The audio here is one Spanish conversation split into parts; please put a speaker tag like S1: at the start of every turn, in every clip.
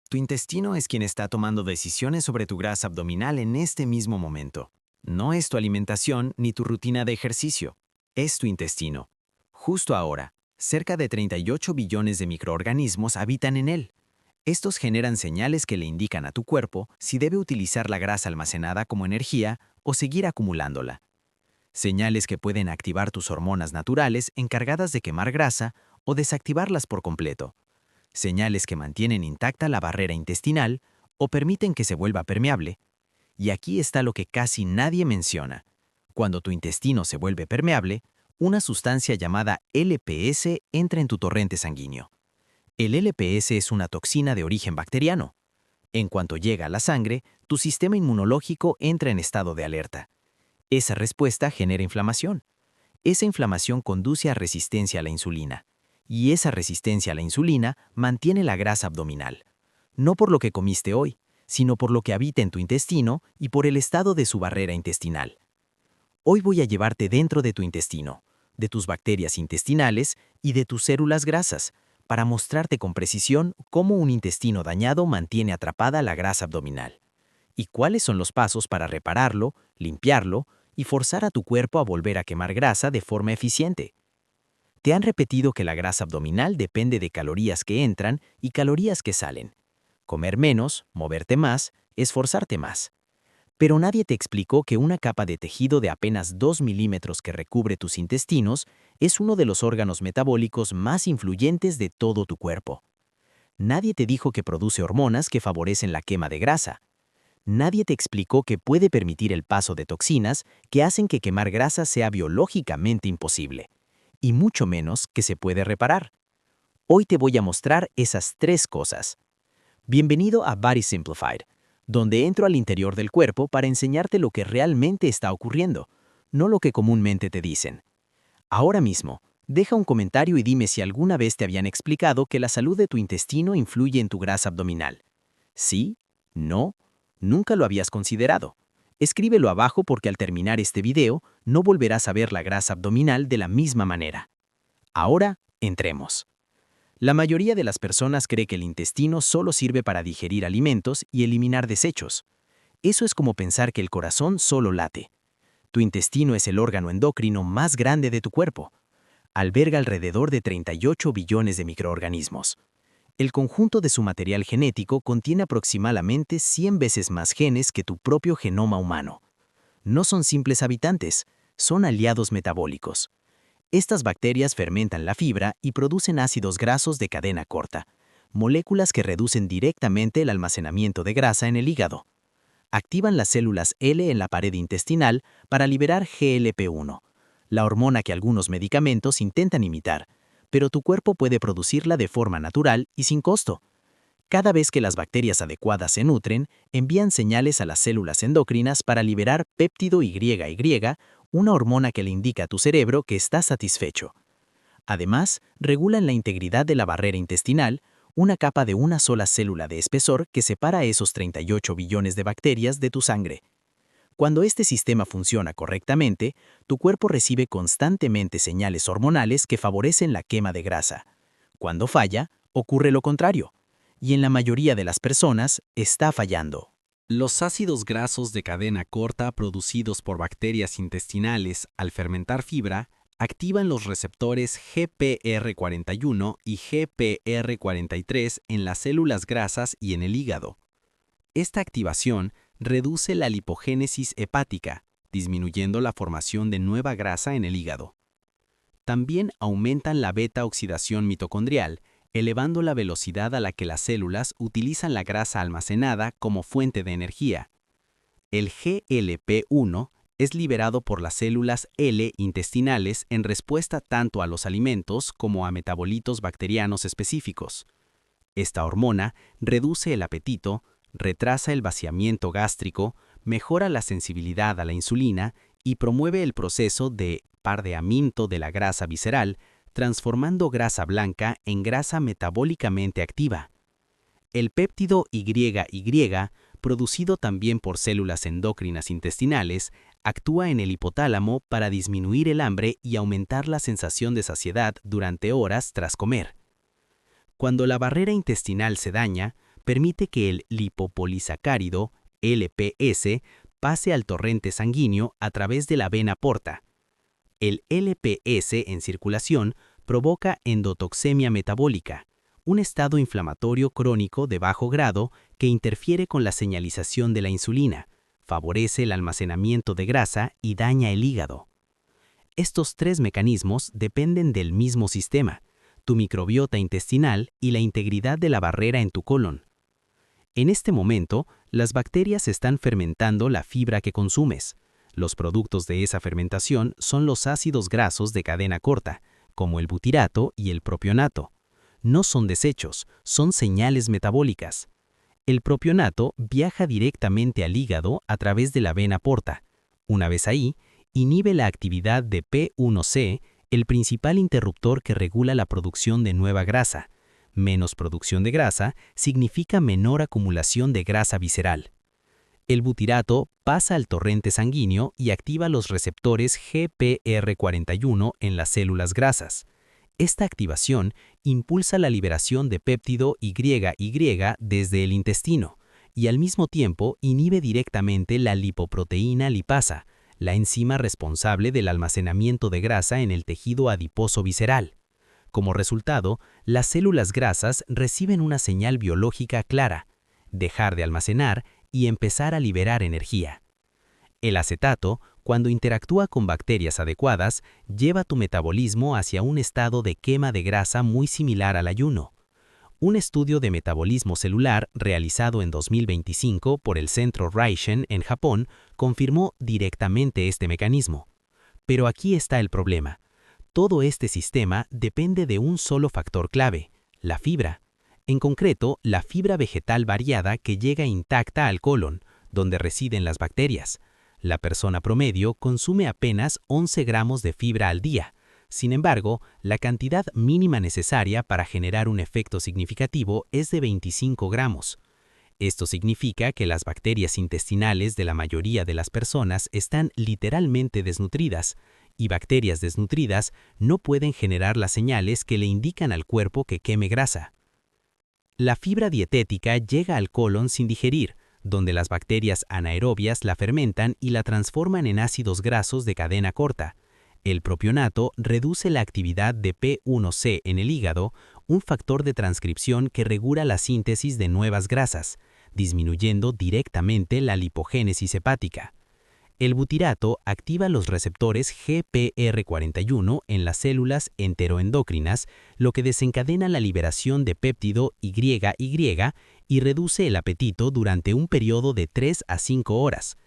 S1: Tu intestino es quien está tomando decisiones sobre tu grasa abdominal en este mismo momento. No es tu alimentación ni tu rutina de ejercicio. Es tu intestino. Justo ahora, cerca de 38 billones de microorganismos habitan en él. Estos generan señales que le indican a tu cuerpo si debe utilizar la grasa almacenada como energía o seguir acumulándola. Señales que pueden activar tus hormonas naturales encargadas de quemar grasa o desactivarlas por completo. Señales que mantienen intacta la barrera intestinal o permiten que se vuelva permeable. Y aquí está lo que casi nadie menciona. Cuando tu intestino se vuelve permeable, una sustancia llamada LPS entra en tu torrente sanguíneo. El LPS es una toxina de origen bacteriano. En cuanto llega a la sangre, tu sistema inmunológico entra en estado de alerta. Esa respuesta genera inflamación. Esa inflamación conduce a resistencia a la insulina. Y esa resistencia a la insulina mantiene la grasa abdominal. No por lo que comiste hoy, sino por lo que habita en tu intestino y por el estado de su barrera intestinal. Hoy voy a llevarte dentro de tu intestino, de tus bacterias intestinales y de tus células grasas, para mostrarte con precisión cómo un intestino dañado mantiene atrapada la grasa abdominal. Y cuáles son los pasos para repararlo, limpiarlo y forzar a tu cuerpo a volver a quemar grasa de forma eficiente. Te han repetido que la grasa abdominal depende de calorías que entran y calorías que salen. Comer menos, moverte más, esforzarte más. Pero nadie te explicó que una capa de tejido de apenas 2 milímetros que recubre tus intestinos es uno de los órganos metabólicos más influyentes de todo tu cuerpo. Nadie te dijo que produce hormonas que favorecen la quema de grasa. Nadie te explicó que puede permitir el paso de toxinas que hacen que quemar grasa sea biológicamente imposible, y mucho menos que se puede reparar. Hoy te voy a mostrar esas tres cosas. Bienvenido a Body Simplified, donde entro al interior del cuerpo para enseñarte lo que realmente está ocurriendo, no lo que comúnmente te dicen. Ahora mismo, deja un comentario y dime si alguna vez te habían explicado que la salud de tu intestino influye en tu grasa abdominal. ¿Sí? ¿No? ¿Nunca lo habías considerado? Escríbelo abajo porque al terminar este video no volverás a ver la grasa abdominal de la misma manera. Ahora, entremos. La mayoría de las personas cree que el intestino solo sirve para digerir alimentos y eliminar desechos. Eso es como pensar que el corazón solo late. Tu intestino es el órgano endocrino más grande de tu cuerpo. Alberga alrededor de 38 billones de microorganismos. El conjunto de su material genético contiene aproximadamente 100 veces más genes que tu propio genoma humano. No son simples habitantes, son aliados metabólicos. Estas bacterias fermentan la fibra y producen ácidos grasos de cadena corta, moléculas que reducen directamente el almacenamiento de grasa en el hígado. Activan las células L en la pared intestinal para liberar GLP-1, la hormona que algunos medicamentos intentan imitar, pero tu cuerpo puede producirla de forma natural y sin costo. Cada vez que las bacterias adecuadas se nutren, envían señales a las células endocrinas para liberar péptido YY, una hormona que le indica a tu cerebro que está satisfecho. Además, regulan la integridad de la barrera intestinal, una capa de una sola célula de espesor que separa a esos 38 billones de bacterias de tu sangre. Cuando este sistema funciona correctamente, tu cuerpo recibe constantemente señales hormonales que favorecen la quema de grasa. Cuando falla, ocurre lo contrario. Y en la mayoría de las personas, está fallando.
S2: Los ácidos grasos de cadena corta producidos por bacterias intestinales al fermentar fibra activan los receptores GPR41 y GPR43 en las células grasas y en el hígado. Esta activación reduce la lipogénesis hepática, disminuyendo la formación de nueva grasa en el hígado. También aumentan la beta-oxidación mitocondrial, elevando la velocidad a la que las células utilizan la grasa almacenada como fuente de energía. El GLP-1 es liberado por las células L intestinales en respuesta tanto a los alimentos como a metabolitos bacterianos específicos. Esta hormona reduce el apetito, retrasa el vaciamiento gástrico, mejora la sensibilidad a la insulina y promueve el proceso de pardeamiento de la grasa visceral, transformando grasa blanca en grasa metabólicamente activa. El péptido YY, producido también por células endócrinas intestinales, actúa en el hipotálamo para disminuir el hambre y aumentar la sensación de saciedad durante horas tras comer. Cuando la barrera intestinal se daña, permite que el lipopolisacárido, LPS, pase al torrente sanguíneo a través de la vena porta. El LPS en circulación provoca endotoxemia metabólica, un estado inflamatorio crónico de bajo grado que interfiere con la señalización de la insulina, favorece el almacenamiento de grasa y daña el hígado. Estos tres mecanismos dependen del mismo sistema, tu microbiota intestinal y la integridad de la barrera en tu colon. En este momento, las bacterias están fermentando la fibra que consumes. Los productos de esa fermentación son los ácidos grasos de cadena corta, como el butirato y el propionato. No son desechos, son señales metabólicas. El propionato viaja directamente al hígado a través de la vena porta. Una vez ahí, inhibe la actividad de P1C, el principal interruptor que regula la producción de nueva grasa. Menos producción de grasa significa menor acumulación de grasa visceral. El butirato pasa al torrente sanguíneo y activa los receptores GPR41 en las células grasas. Esta activación impulsa la liberación de péptido YY desde el intestino y al mismo tiempo inhibe directamente la lipoproteína lipasa, la enzima responsable del almacenamiento de grasa en el tejido adiposo visceral. Como resultado, las células grasas reciben una señal biológica clara: dejar de almacenar y empezar a liberar energía. El acetato, cuando interactúa con bacterias adecuadas, lleva tu metabolismo hacia un estado de quema de grasa muy similar al ayuno. Un estudio de metabolismo celular realizado en 2025 por el Centro Raishen en Japón confirmó directamente este mecanismo. Pero aquí está el problema. Todo este sistema depende de un solo factor clave: la fibra. En concreto, la fibra vegetal variada que llega intacta al colon, donde residen las bacterias. La persona promedio consume apenas 11 gramos de fibra al día. Sin embargo, la cantidad mínima necesaria para generar un efecto significativo es de 25 gramos. Esto significa que las bacterias intestinales de la mayoría de las personas están literalmente desnutridas, y bacterias desnutridas no pueden generar las señales que le indican al cuerpo que queme grasa. La fibra dietética llega al colon sin digerir, donde las bacterias anaerobias la fermentan y la transforman en ácidos grasos de cadena corta. El propionato reduce la actividad de P1C en el hígado, un factor de transcripción que regula la síntesis de nuevas grasas, disminuyendo directamente la lipogénesis hepática. El butirato activa los receptores GPR41 en las células enteroendocrinas, lo que desencadena la liberación de péptido YY y reduce el apetito durante un periodo de 3 a 5 horas.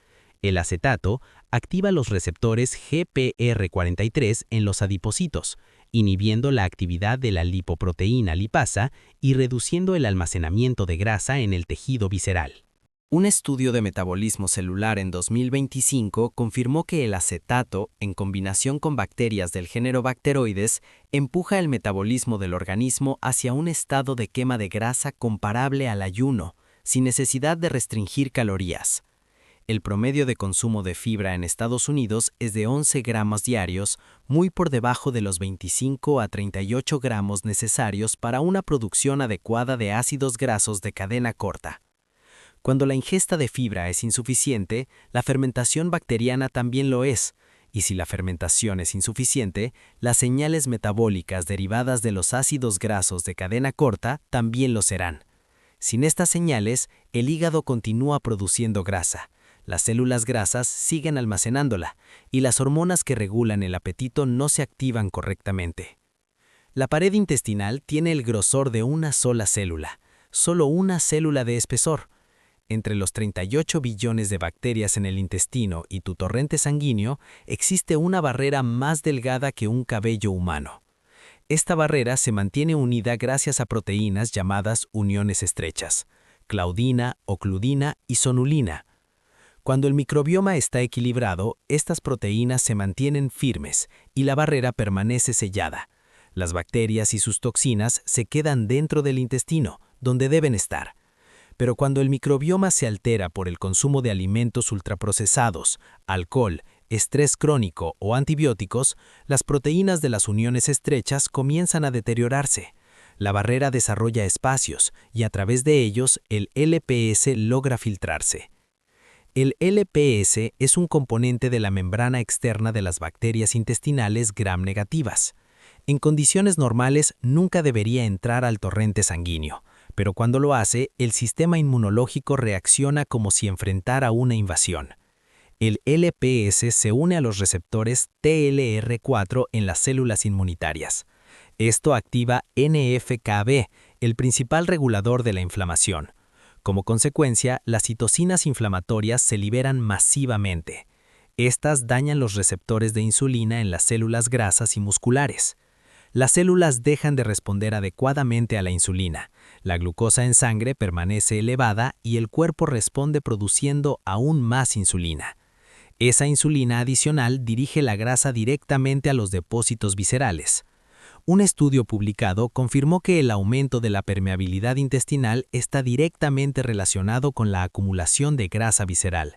S2: El acetato activa los receptores GPR43 en los adipocitos, inhibiendo la actividad de la lipoproteína lipasa y reduciendo el almacenamiento de grasa en el tejido visceral. Un estudio de metabolismo celular en 2025 confirmó que el acetato, en combinación con bacterias del género Bacteroides, empuja el metabolismo del organismo hacia un estado de quema de grasa comparable al ayuno, sin necesidad de restringir calorías. El promedio de consumo de fibra en Estados Unidos es de 11 gramos diarios, muy por debajo de los 25 a 38 gramos necesarios para una producción adecuada de ácidos grasos de cadena corta. Cuando la ingesta de fibra es insuficiente, la fermentación bacteriana también lo es, y si la fermentación es insuficiente, las señales metabólicas derivadas de los ácidos grasos de cadena corta también lo serán. Sin estas señales, el hígado continúa produciendo grasa, las células grasas siguen almacenándola, y las hormonas que regulan el apetito no se activan correctamente. La pared intestinal tiene el grosor de una sola célula, solo una célula de espesor. Entre los 38 billones de bacterias en el intestino y tu torrente sanguíneo, existe una barrera más delgada que un cabello humano. Esta barrera se mantiene unida gracias a proteínas llamadas uniones estrechas: claudina, ocludina y sonulina. Cuando el microbioma está equilibrado, estas proteínas se mantienen firmes y la barrera permanece sellada. Las bacterias y sus toxinas se quedan dentro del intestino, donde deben estar. Pero cuando el microbioma se altera por el consumo de alimentos ultraprocesados, alcohol, estrés crónico o antibióticos, las proteínas de las uniones estrechas comienzan a deteriorarse. La barrera desarrolla espacios y a través de ellos el LPS logra filtrarse. El LPS es un componente de la membrana externa de las bacterias intestinales gram-negativas. En condiciones normales nunca debería entrar al torrente sanguíneo, pero cuando lo hace, el sistema inmunológico reacciona como si enfrentara una invasión. El LPS se une a los receptores TLR4 en las células inmunitarias. Esto activa NF-κB, el principal regulador de la inflamación. Como consecuencia, las citocinas inflamatorias se liberan masivamente. Estas dañan los receptores de insulina en las células grasas y musculares. Las células dejan de responder adecuadamente a la insulina. La glucosa en sangre permanece elevada y el cuerpo responde produciendo aún más insulina. Esa insulina adicional dirige la grasa directamente a los depósitos viscerales. Un estudio publicado confirmó que el aumento de la permeabilidad intestinal está directamente relacionado con la acumulación de grasa visceral.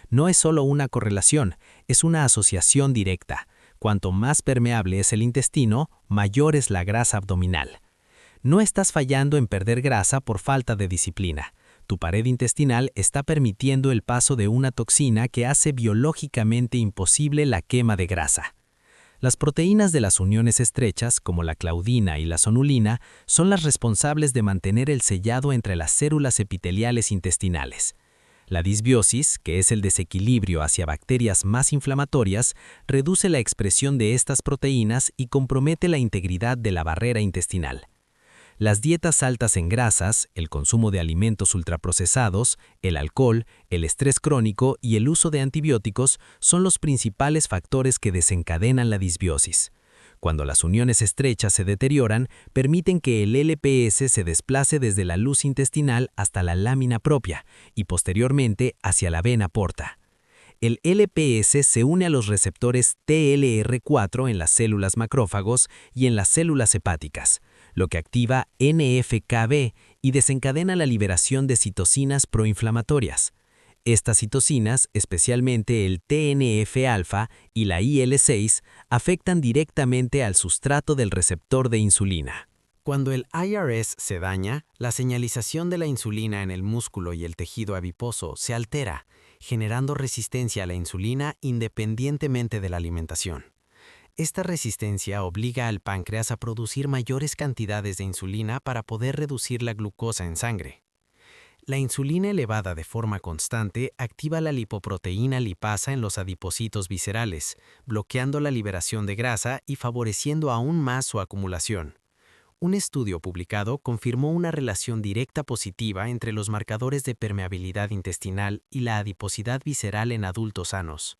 S2: No es solo una correlación, es una asociación directa. Cuanto más permeable es el intestino, mayor es la grasa abdominal. No estás fallando en perder grasa por falta de disciplina. Tu pared intestinal está permitiendo el paso de una toxina que hace biológicamente imposible la quema de grasa. Las proteínas de las uniones estrechas, como la claudina y la sonulina, son las responsables de mantener el sellado entre las células epiteliales intestinales. La disbiosis, que es el desequilibrio hacia bacterias más inflamatorias, reduce la expresión de estas proteínas y compromete la integridad de la barrera intestinal. Las dietas altas en grasas, el consumo de alimentos ultraprocesados, el alcohol, el estrés crónico y el uso de antibióticos son los principales factores que desencadenan la disbiosis. Cuando las uniones estrechas se deterioran, permiten que el LPS se desplace desde la luz intestinal hasta la lámina propia y posteriormente hacia la vena porta. El LPS se une a los receptores TLR4 en las células macrófagos y en las células hepáticas, lo que activa NF-κB y desencadena la liberación de citocinas proinflamatorias. Estas citocinas, especialmente el TNF-alfa y la IL-6, afectan directamente al sustrato del receptor de insulina.
S1: Cuando el IRS se daña, la señalización de la insulina en el músculo y el tejido adiposo se altera, generando resistencia a la insulina independientemente de la alimentación. Esta resistencia obliga al páncreas a producir mayores cantidades de insulina para poder reducir la glucosa en sangre. La insulina elevada de forma constante activa la lipoproteína lipasa en los adipocitos viscerales, bloqueando la liberación de grasa y favoreciendo aún más su acumulación. Un estudio publicado confirmó una relación directa positiva entre los marcadores de permeabilidad intestinal y la adiposidad visceral en adultos sanos.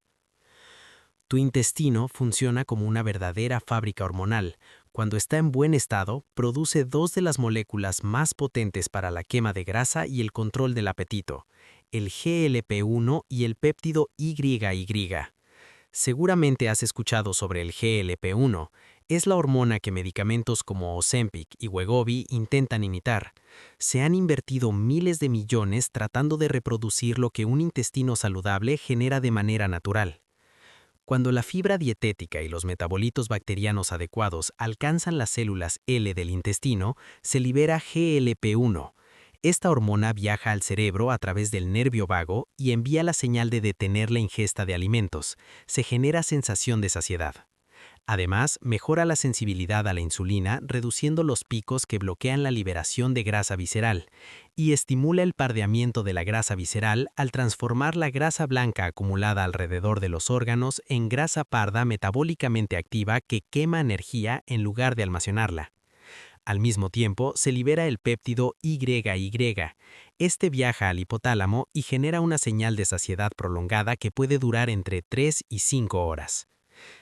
S1: Tu intestino funciona como una verdadera fábrica hormonal. Cuando está en buen estado, produce dos de las moléculas más potentes para la quema de grasa y el control del apetito, el GLP-1 y el péptido YY. Seguramente has escuchado sobre el GLP-1. Es la hormona que medicamentos como Ozempic y Wegovy intentan imitar. Se han invertido miles de millones tratando de reproducir lo que un intestino saludable genera de manera natural. Cuando la fibra dietética y los metabolitos bacterianos adecuados alcanzan las células L del intestino, se libera GLP-1. Esta hormona viaja al cerebro a través del nervio vago y envía la señal de detener la ingesta de alimentos. Se genera sensación de saciedad. Además, mejora la sensibilidad a la insulina, reduciendo los picos que bloquean la liberación de grasa visceral, y estimula el pardeamiento de la grasa visceral al transformar la grasa blanca acumulada alrededor de los órganos en grasa parda metabólicamente activa que quema energía en lugar de almacenarla. Al mismo tiempo, se libera el péptido YY. Este viaja al hipotálamo y genera una señal de saciedad prolongada que puede durar entre 3 y 5 horas.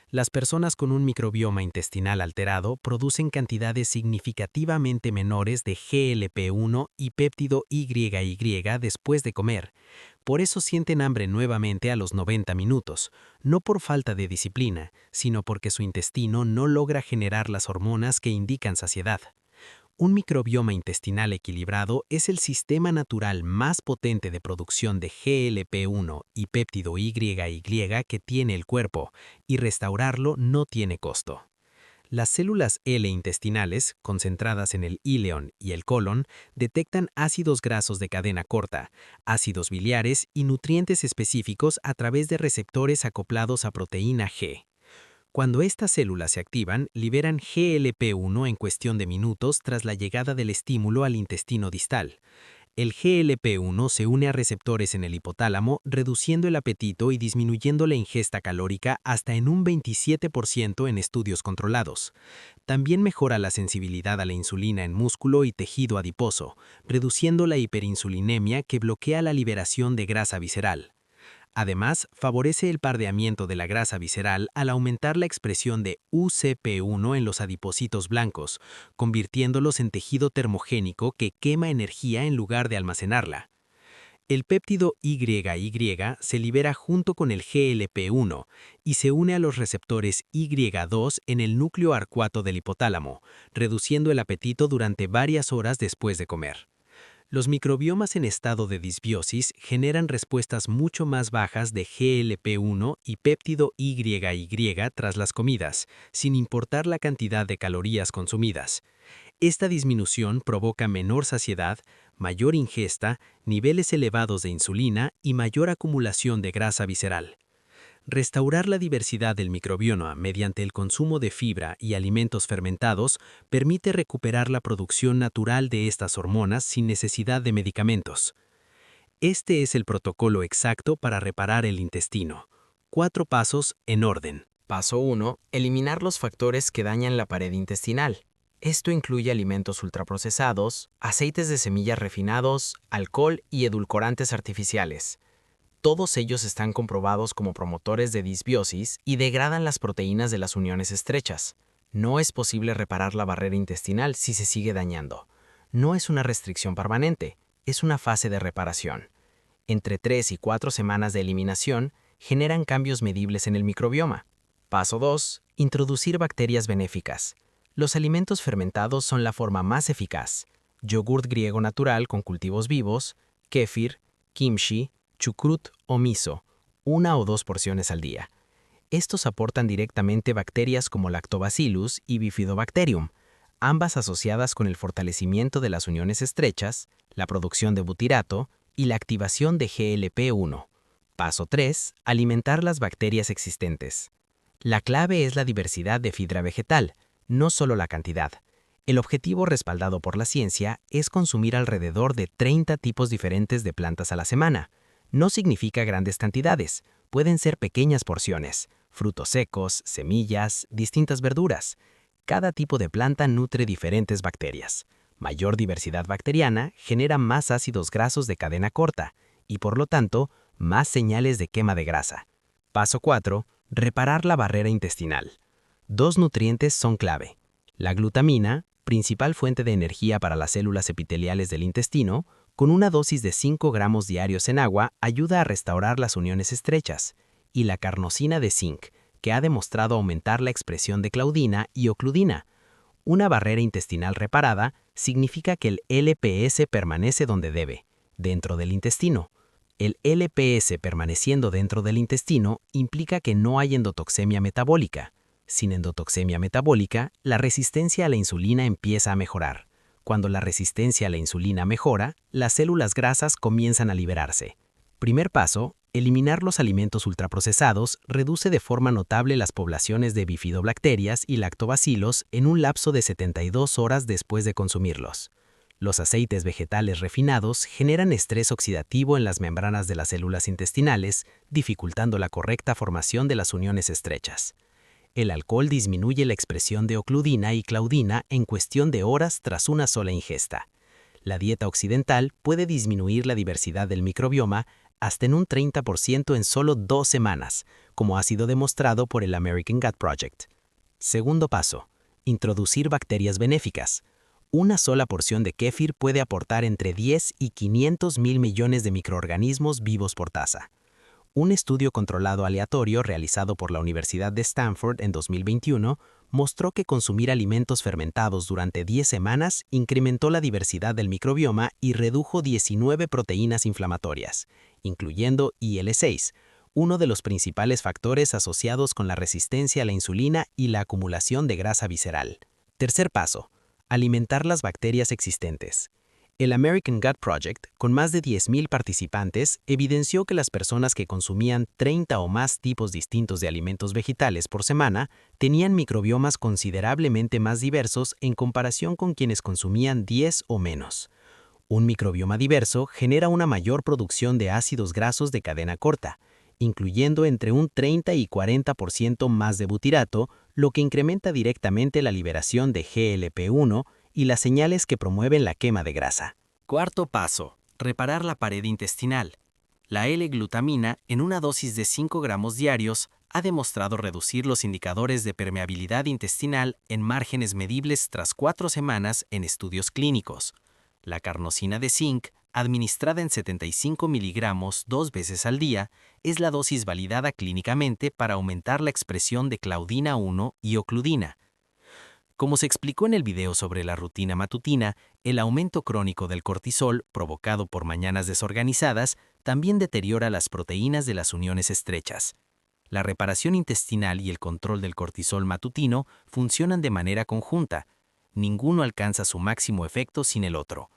S1: Las personas con un microbioma intestinal alterado producen cantidades significativamente menores de GLP-1 y péptido YY después de comer. Por eso sienten hambre nuevamente a los 90 minutos, no por falta de disciplina, sino porque su intestino no logra generar las hormonas que indican saciedad. Un microbioma intestinal equilibrado es el sistema natural más potente de producción de GLP-1 y péptido YY que tiene el cuerpo, y restaurarlo no tiene costo.
S2: Las células L intestinales, concentradas en el íleon y el colon, detectan ácidos grasos de cadena corta, ácidos biliares y nutrientes específicos a través de receptores acoplados a proteína G. Cuando estas células se activan, liberan GLP-1 en cuestión de minutos tras la llegada del estímulo al intestino distal. El GLP-1 se une a receptores en el hipotálamo, reduciendo el apetito y disminuyendo la ingesta calórica hasta en un 27% en estudios controlados. También mejora la sensibilidad a la insulina en músculo y tejido adiposo, reduciendo la hiperinsulinemia que bloquea la liberación de grasa visceral. Además, favorece el pardeamiento de la grasa visceral al aumentar la expresión de UCP1 en los adipocitos blancos, convirtiéndolos en tejido termogénico que quema energía en lugar de almacenarla. El péptido YY se libera junto con el GLP-1 y se une a los receptores Y2 en el núcleo arcuato del hipotálamo, reduciendo el apetito durante varias horas después de comer. Los microbiomas en estado de disbiosis generan respuestas mucho más bajas de GLP-1 y péptido YY tras las comidas, sin importar la cantidad de calorías consumidas. Esta disminución provoca menor saciedad, mayor ingesta, niveles elevados de insulina y mayor acumulación de grasa visceral. Restaurar la diversidad del microbioma mediante el consumo de fibra y alimentos fermentados permite recuperar la producción natural de estas hormonas sin necesidad de medicamentos. Este es el protocolo exacto para reparar el intestino. 4 pasos en orden.
S3: Paso 1. Eliminar los factores que dañan la pared intestinal. Esto incluye alimentos ultraprocesados, aceites de semillas refinados, alcohol y edulcorantes artificiales. Todos ellos están comprobados como promotores de disbiosis y degradan las proteínas de las uniones estrechas. No es posible reparar la barrera intestinal si se sigue dañando. No es una restricción permanente, es una fase de reparación. Entre 3 y 4 semanas de eliminación generan cambios medibles en el microbioma. Paso 2. Introducir bacterias benéficas. Los alimentos fermentados son la forma más eficaz. Yogurt griego natural con cultivos vivos, kéfir, kimchi, chucrut o miso, 1 o 2 porciones al día. Estos aportan directamente bacterias como Lactobacillus y Bifidobacterium, ambas asociadas con el fortalecimiento de las uniones estrechas, la producción de butirato y la activación de GLP-1. Paso 3. Alimentar las bacterias existentes. La clave es la diversidad de fibra vegetal, no solo la cantidad. El objetivo respaldado por la ciencia es consumir alrededor de 30 tipos diferentes de plantas a la semana. No significa grandes cantidades, pueden ser pequeñas porciones, frutos secos, semillas, distintas verduras. Cada tipo de planta nutre diferentes bacterias. Mayor diversidad bacteriana genera más ácidos grasos de cadena corta y, por lo tanto, más señales de quema de grasa. Paso 4. Reparar la barrera intestinal. 2 nutrientes son clave. La glutamina, principal fuente de energía para las células epiteliales del intestino, con una dosis de 5 gramos diarios en agua ayuda a restaurar las uniones estrechas, y la carnosina de zinc, que ha demostrado aumentar la expresión de claudina y ocludina. Una barrera intestinal reparada significa que el LPS permanece donde debe, dentro del intestino. El LPS permaneciendo dentro del intestino implica que no hay endotoxemia metabólica. Sin endotoxemia metabólica, la resistencia a la insulina empieza a mejorar. Cuando la resistencia a la insulina mejora, las células grasas comienzan a liberarse. Primer paso, eliminar los alimentos ultraprocesados reduce de forma notable las poblaciones de bifidobacterias y lactobacilos en un lapso de 72 horas después de consumirlos. Los aceites vegetales refinados generan estrés oxidativo en las membranas de las células intestinales, dificultando la correcta formación de las uniones estrechas. El alcohol disminuye la expresión de ocludina y claudina en cuestión de horas tras una sola ingesta. La dieta occidental puede disminuir la diversidad del microbioma hasta en un 30% en solo 2 semanas, como ha sido demostrado por el American Gut Project. Segundo paso, introducir bacterias benéficas. Una sola porción de kéfir puede aportar entre 10 y 500 mil millones de microorganismos vivos por taza. Un estudio controlado aleatorio realizado por la Universidad de Stanford en 2021 mostró que consumir alimentos fermentados durante 10 semanas incrementó la diversidad del microbioma y redujo 19 proteínas inflamatorias, incluyendo IL-6, uno de los principales factores asociados con la resistencia a la insulina y la acumulación de grasa visceral. Tercer paso, alimentar las bacterias existentes. El American Gut Project, con más de 10.000 participantes, evidenció que las personas que consumían 30 o más tipos distintos de alimentos vegetales por semana tenían microbiomas considerablemente más diversos en comparación con quienes consumían 10 o menos. Un microbioma diverso genera una mayor producción de ácidos grasos de cadena corta, incluyendo entre un 30 y 40% más de butirato, lo que incrementa directamente la liberación de GLP-1 y las señales que promueven la quema de grasa.
S2: Cuarto paso, reparar la pared intestinal. La L-glutamina, en una dosis de 5 gramos diarios, ha demostrado reducir los indicadores de permeabilidad intestinal en márgenes medibles tras 4 semanas en estudios clínicos. La carnosina de zinc, administrada en 75 miligramos 2 veces al día, es la dosis validada clínicamente para aumentar la expresión de claudina 1 y ocludina. Como se explicó en el video sobre la rutina matutina, el aumento crónico del cortisol, provocado por mañanas desorganizadas, también deteriora las proteínas de las uniones estrechas. La reparación intestinal y el control del cortisol matutino funcionan de manera conjunta. Ninguno alcanza su máximo efecto sin el otro.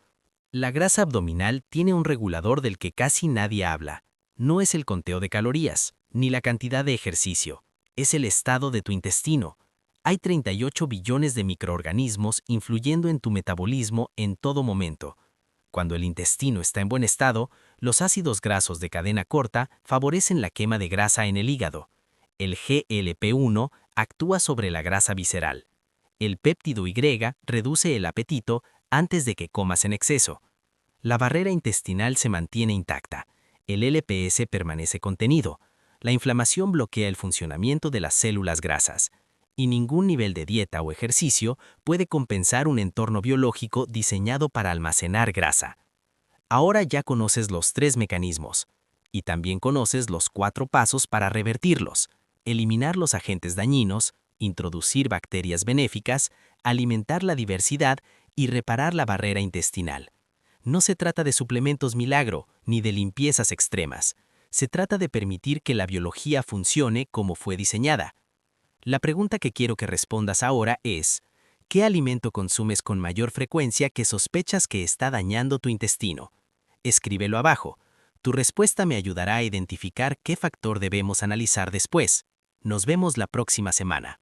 S2: La grasa abdominal tiene un regulador del que casi nadie habla. No es el conteo de calorías, ni la cantidad de ejercicio. Es el estado de tu intestino. Hay 38 billones de microorganismos influyendo en tu metabolismo en todo momento. Cuando el intestino está en buen estado, los ácidos grasos de cadena corta favorecen la quema de grasa en el hígado. El GLP-1 actúa sobre la grasa visceral. El péptido Y reduce el apetito antes de que comas en exceso. La barrera intestinal se mantiene intacta. El LPS permanece contenido. La inflamación bloquea el funcionamiento de las células grasas. Y ningún nivel de dieta o ejercicio puede compensar un entorno biológico diseñado para almacenar grasa. Ahora ya conoces los 3 mecanismos. Y también conoces los 4 pasos para revertirlos. Eliminar los agentes dañinos, introducir bacterias benéficas, alimentar la diversidad y reparar la barrera intestinal. No se trata de suplementos milagro ni de limpiezas extremas. Se trata de permitir que la biología funcione como fue diseñada. La pregunta que quiero que respondas ahora es, ¿qué alimento consumes con mayor frecuencia que sospechas que está dañando tu intestino? Escríbelo abajo. Tu respuesta me ayudará a identificar qué factor debemos analizar después. Nos vemos la próxima semana.